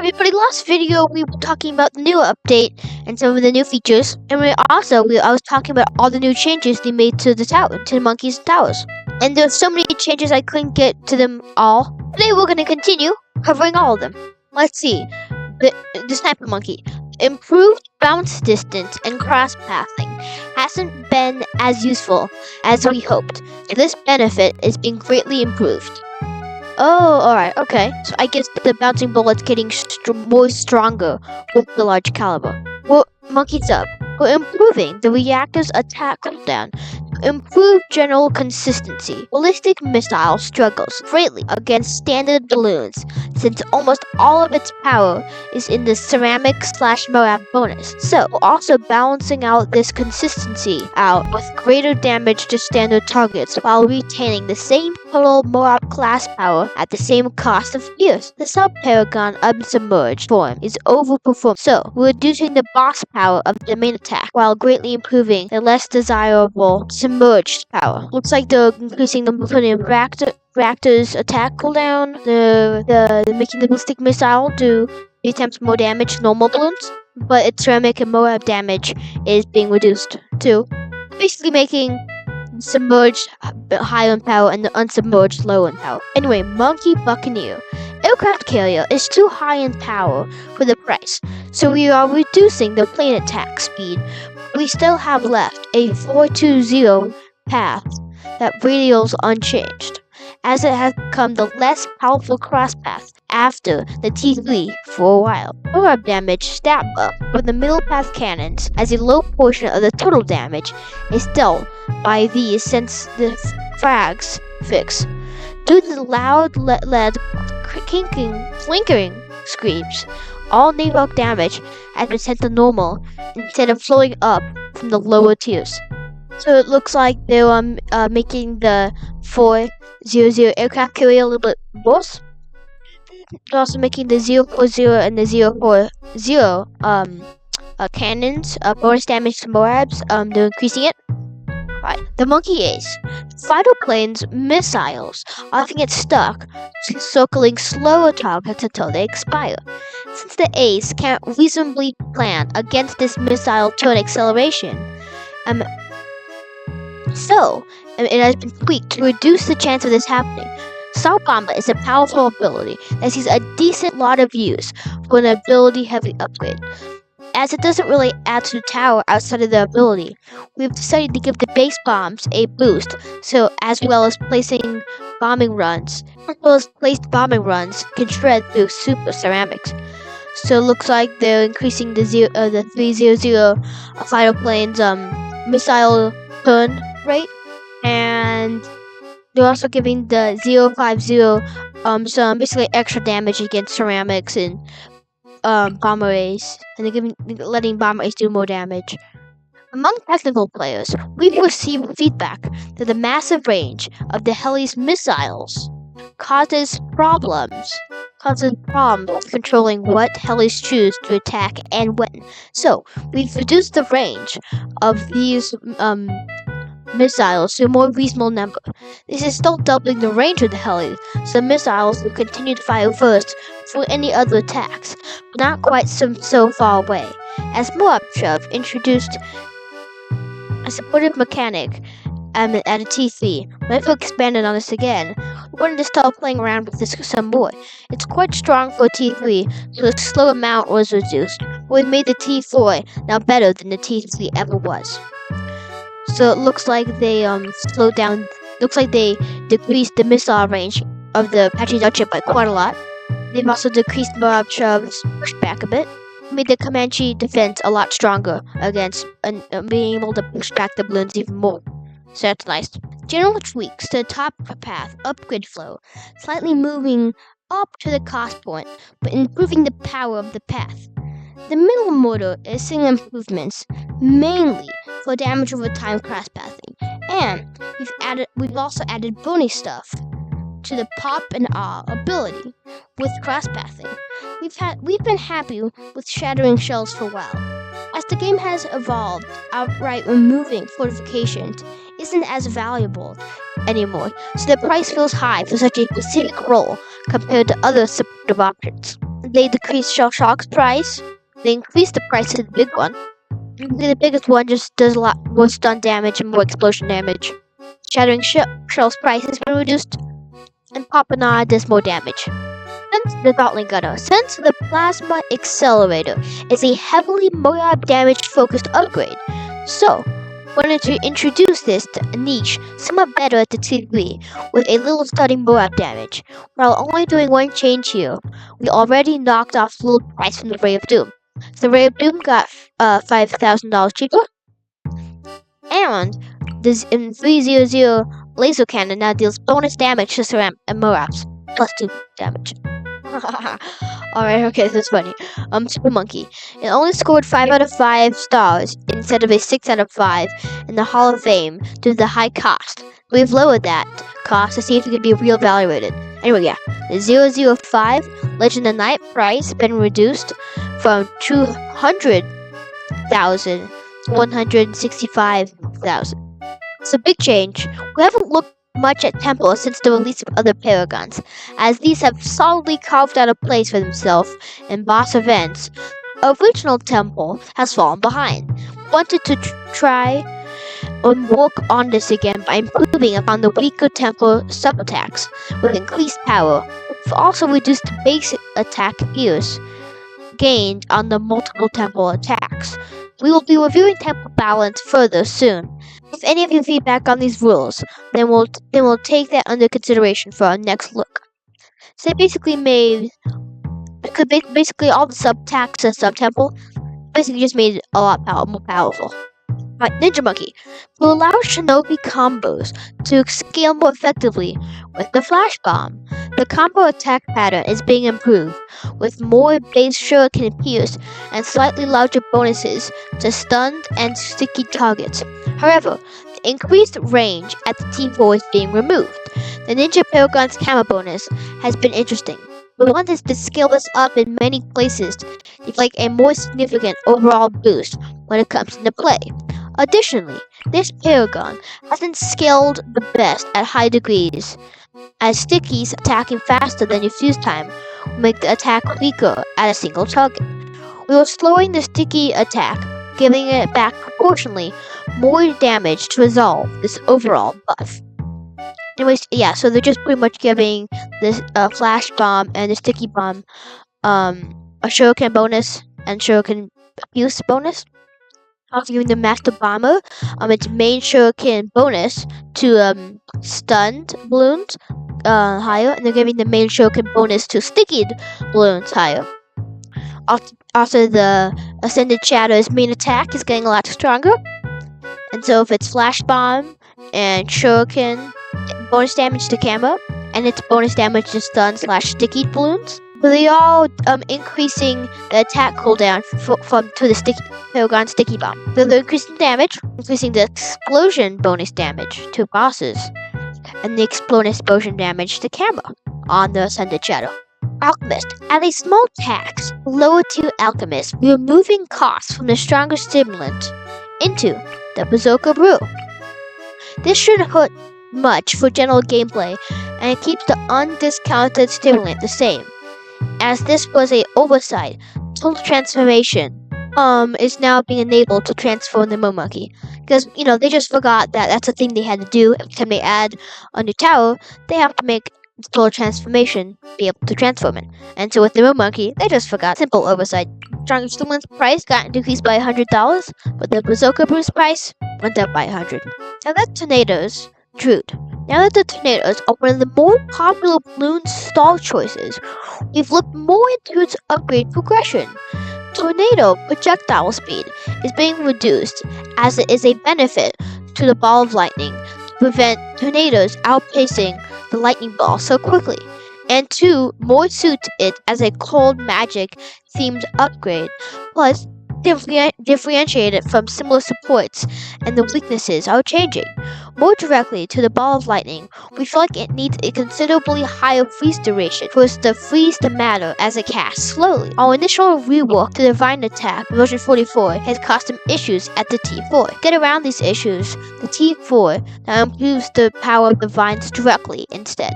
everybody, last video we were talking about the new update and some of the new features, and I was talking about all the new changes they made to the tower, to the monkeys' towers. And there's so many changes I couldn't get to them all. Today we're gonna continue covering all of them. Let's see. The sniper monkey. Improved bounce distance and cross pathing hasn't been as useful as we hoped. This benefit is being greatly improved. Oh, alright, okay. So I guess the bouncing bullet's getting more stronger with the large caliber. Well, monkeys up. We're improving the reactor's attack cooldown to improve general consistency. Ballistic missile struggles greatly against standard balloons since almost all of its power is in the ceramic/Moab bonus. So, we're also balancing out this consistency out with greater damage to standard targets while retaining the same total Moab class power at the same cost of years. The sub-paragon unsubmerged form is overperformed, so we're reducing the boss power of the main attack while greatly improving the less desirable submerged power. Looks like they're increasing the plutonium reactor's attack cooldown, the making the ballistic missile do 3 times more damage than normal balloons, but its ceramic and Moab damage is being reduced too, basically making submerged higher in power and the unsubmerged lower in power. Anyway, Monkey Buccaneer. Aircraft carrier is too high in power for the price, so we are reducing the plane attack speed. We still have left a 420 path that radials unchanged, as it has become the less powerful cross path after the T3 for a while. Moab damage stat buff for the middle path cannons, as a low portion of the total damage is dealt by these since the frags fix. Due to the loud lead flickering screams, all naval damage has been sent to normal instead of flowing up from the lower tiers. So it looks like they're making the 400 aircraft carrier a little bit worse. They're also making the 040 and the 040 cannons bonus damage to Moabs. They're increasing it. Right. The Monkey Ace. Fighter planes' missiles often get stuck circling slower targets until they expire. Since the Ace can't reasonably plan against this missile turn acceleration, so it has been tweaked to reduce the chance of this happening. Star Bomber is a powerful ability that sees a decent lot of use for an ability-heavy upgrade. As it doesn't really add to the tower outside of the ability, we've decided to give the base bombs a boost, so as well as placed bombing runs can shred through super ceramics. So it looks like they're increasing the 300 fighter planes missile turn rate, and they're also giving the 050 some basically extra damage against ceramics and bomber ace, and they're letting bomber ace do more damage. Among technical players, we've received feedback that the massive range of the heli's missiles causes problems with controlling what helis choose to attack and when. So we've reduced the range of these missiles to a more reasonable number. This is still doubling the range of the heli, so missiles will continue to fire first for any other attacks, but not quite so far away. As Moab Shove introduced a supportive mechanic at a T3, but if we expanded on this again, we wanted to start playing around with this some more. It's quite strong for a T3, so the slow amount was reduced. We've made the T4 now better than the T3 ever was. So it looks like they slowed down. Looks like they decreased the missile range of the Apache Dutchship by quite a lot. They've also decreased Moab Shove's pushback a bit. Made the Comanche defense a lot stronger against being able to push back the balloons even more. So that's nice. General tweaks to the top path upgrade flow, slightly moving up to the cost point, but improving the power of the path. The middle mortar is seeing improvements, mainly for damage over time cross pathing, and we've also added bonus stuff to the pop and awe ability with cross pathing. We've been happy with shattering shells for a while. As the game has evolved, outright removing fortifications isn't as valuable anymore, so the price feels high for such a specific role compared to other supportive options. they decrease Shell Shock's price. They increase the price of the big one. The biggest one just does a lot more stun damage and more explosion damage. Shattering Shell's price has been reduced, and Papanada does more damage. Since the Thought Gunner, since the Plasma Accelerator is a heavily Moab damage focused upgrade, so wanted to introduce this niche somewhat better at the TV with a little stunning Moab damage. While only doing one change here, we already knocked off the little price from the Ray of Doom. So Ray of Doom got $5,000 cheaper, and this 300 laser cannon now deals bonus damage to Ceramic and Moabs, plus 2 damage. Alright, okay, that's funny. Super Monkey. It only scored 5 out of 5 stars instead of a 6 out of 5 in the Hall of Fame due to the high cost. We've lowered that cost to see if it can be reevaluated. Anyway, yeah, the 005 Legend of Night price has been reduced from 200,000 to 165,000. It's a big change. We haven't looked much at temples since the release of other paragons, as these have solidly carved out a place for themselves in boss events. Original temple has fallen behind. Wanted to try and work on this again by improving upon the weaker temple sub-attacks with increased power. We've also reduced the basic attack use gained on the multiple temple attacks. We will be reviewing temple balance further soon. If any of you feedback on these rules, then we'll take that under consideration for our next look. So they basically made all the sub-attacks and sub-temple basically just made it a lot more powerful. Right, Ninja Monkey will allow Shinobi combos to scale more effectively with the Flash Bomb. The combo attack pattern is being improved, with more base shuriken and pierce and slightly larger bonuses to stunned and sticky targets. However, the increased range at the T4 is being removed. The Ninja Paragon's camera bonus has been interesting. We wanted to scale this up in many places to like a more significant overall boost when it comes into play. Additionally, this paragon hasn't scaled the best at high degrees, as stickies attacking faster than your fuse time will make the attack weaker at a single target. We are slowing the sticky attack, giving it back proportionally more damage to resolve this overall buff. Anyways, yeah, so they're just pretty much giving this Flash Bomb and the Sticky Bomb a Shuriken bonus and Shuriken Abuse bonus. Also giving the Master Bomber its main Shuriken bonus to stunned balloons higher, and they're giving the main Shuriken bonus to sticky balloons higher. Also, the Ascended Shadow's main attack is getting a lot stronger, and so if it's Flash Bomb and Shuriken bonus damage to camera, and its bonus damage to stun / sticky balloons. So they all increasing the attack cooldown to the Paragon Sticky Bomb. So they're increasing damage, increasing the explosion bonus damage to bosses, and the explosion damage to camera on the Ascended Shadow. Alchemist. At a small tax, lower tier Alchemist, we are moving costs from the stronger stimulant into the Berserker Brew. This shouldn't hurt much for general gameplay, and it keeps the undiscounted stimulant the same. As this was a oversight, total transformation is now being enabled to transform the Momonkey. Because, they just forgot that that's a thing they had to do. Every time they add a new tower, they have to make total transformation be able to transform it. And so with the Momonkey, they just forgot. Simple oversight. Stronger Stimulant's price got decreased by $100, but the Berserker Brew's price went up by $100. Now that Tornado's Druid. Now that the Tornadoes are one of the more popular Bloons stall choices, we've looked more into its upgrade progression. Tornado projectile speed is being reduced, as it is a benefit to the Ball of Lightning to prevent tornadoes outpacing the lightning ball so quickly, and 2, more suit it as a cold magic themed upgrade, plus differentiate it from similar supports, and the weaknesses are changing. More directly to the Ball of Lightning, we feel like it needs a considerably higher freeze duration for us to freeze the matter as it casts slowly. Our initial rework to Divine Attack version 44 has caused some issues at the T4. To get around these issues, the T4 now improves the power of Divines directly instead.